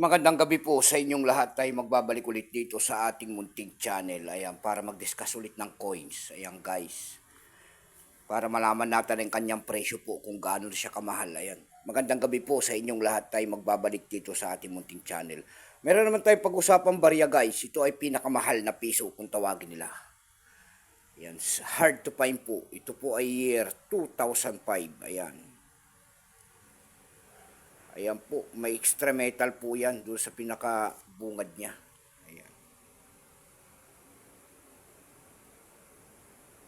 Magandang gabi po sa inyong lahat. Tayo magbabalik ulit dito sa ating munting channel. Ayan, para mag-discuss ulit ng coins. Ayan guys. Para malaman natin ang kanyang presyo po kung gaano siya kamahal. Ayan. Magandang gabi po sa inyong lahat. Tayo magbabalik dito sa ating munting channel. Meron naman tayong pag-usapang barya guys. Ito ay pinakamahal na piso kung tawagin nila. Ayan, hard to find po. Ito po ay year 2005. Ayan. Ayan po, may extra metal po yan doon sa pinakabungad niya. Ayan.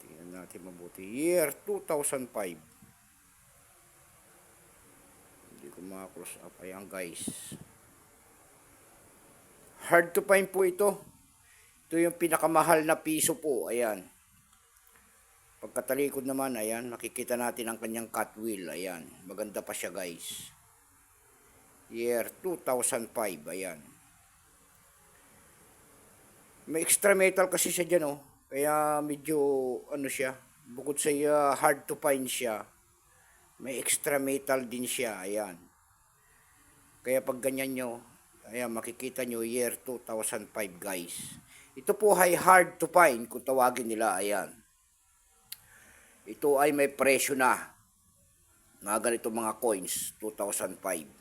Tingnan natin mabuti. Year 2005. Hindi ko maka-close up. Ayan guys. Hard to find po ito. Ito yung pinakamahal na piso po. Ayan. Pagkatalikod naman, ayan, makikita natin ang kanyang cut wheel. Ayan, maganda pa siya guys. Year 2005, ayan. May extra metal kasi siya dyan, oh. Kaya medyo, ano siya, bukod sa hard to find siya, may extra metal din siya, ayan. Kaya pag ganyan nyo, ayan, makikita nyo, year 2005, guys. Ito po ay hard to find, kung tawagin nila, ayan. Ito ay may presyo na. Mga ganito mga coins, 2005.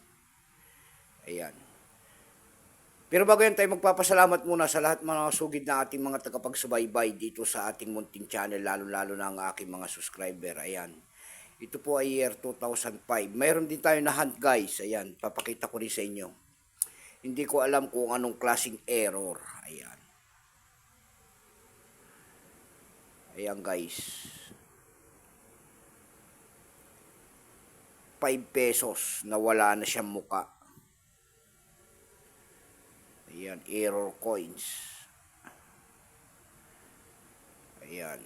Ayan. Pero bago yan tayo magpapasalamat muna sa lahat mga sugid na ating mga tagapagsubaybay dito sa ating munting channel, lalo-lalo na ang aking mga subscriber. Ayan. Ito po ay year 2005. Mayroon din tayo na hunt guys. Ayan. Papakita ko rin sa inyo. Hindi ko alam kung anong klaseng error. Ayan. Ayan guys. 5 pesos na wala na siyang muka. Ayan, error coins. Ayan.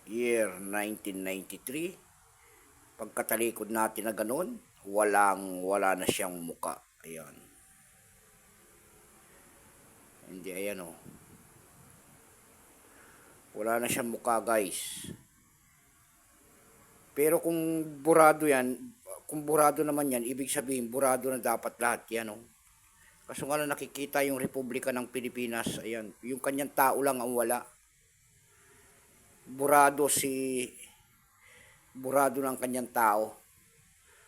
Year 1993. Pagkatalikod natin na ganun, wala na siyang muka. Ayan. Hindi, ayan o. Wala na siyang muka guys. Pero kung burado yan, kung burado naman yan, ibig sabihin burado na dapat lahat yan o. Kaso nga lang nakikita yung Republika ng Pilipinas, ayan, yung kanyang tao lang ang wala. Burado ng kanyang tao.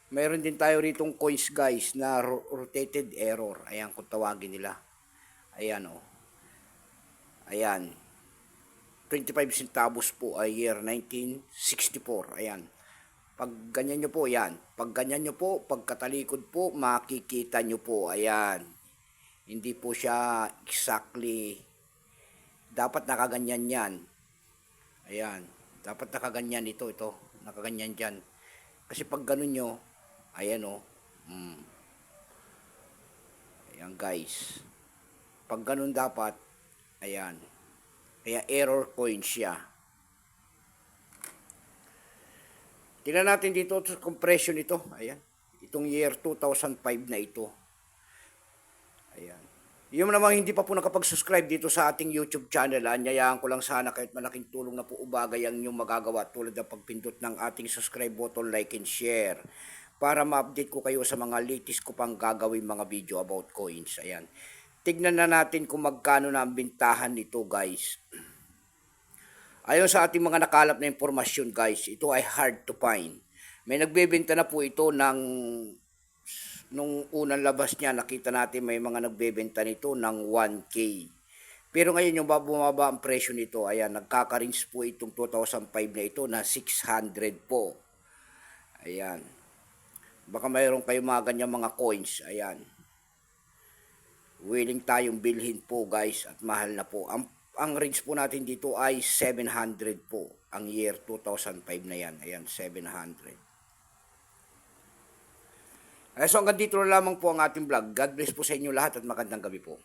Mayroon din tayo ritong coins guys na rotated error, ayan kung tawagin nila. Ayan o. Ayan. 25 centavos po ay year 1964, ayan. Pag ganyan nyo po, ayan. Pag ganyan nyo po, pagkatalikod po, makikita nyo po, ayan. Hindi po siya exactly, dapat nakaganyan yan. Ayan, dapat nakaganyan ito, nakaganyan dyan. Kasi pag ganun nyo, ayan o. Ayan guys. Pag ganun dapat, ayan. Kaya error coin siya. Tingnan natin dito sa compression nito. Ayan. Itong year 2005 na ito. Ayan. Yung namang hindi pa po nakapag-subscribe dito sa ating YouTube channel, anyayaan ko lang sana kahit malaking tulong na po ubagay ang inyong magagawa tulad ng pagpindot ng ating subscribe button, like and share para ma-update ko kayo sa mga latest ko pang gagawin mga video about coins. Ayan. Tignan na natin kung magkano na ang bintahan nito guys. Ayon sa ating mga nakalap na impormasyon guys, ito ay hard to find. May nagbebenta na po ito nung unang labas niya, nakita natin may mga nagbebenta nito ng 1K. Pero ngayon yung bumaba ang presyo nito, ayan, nagkaka-range po itong 2005 na ito na 600 po. Ayan. Baka mayroon kayong mga ganyan mga coins, ayan. Willing tayong bilhin po guys at mahal na po. Ang range po natin dito ay 700 po. Ang year 2005 na yan. Ayan, 700. So hanggang dito na lamang po ang ating vlog. God bless po sa inyo lahat at magandang gabi po.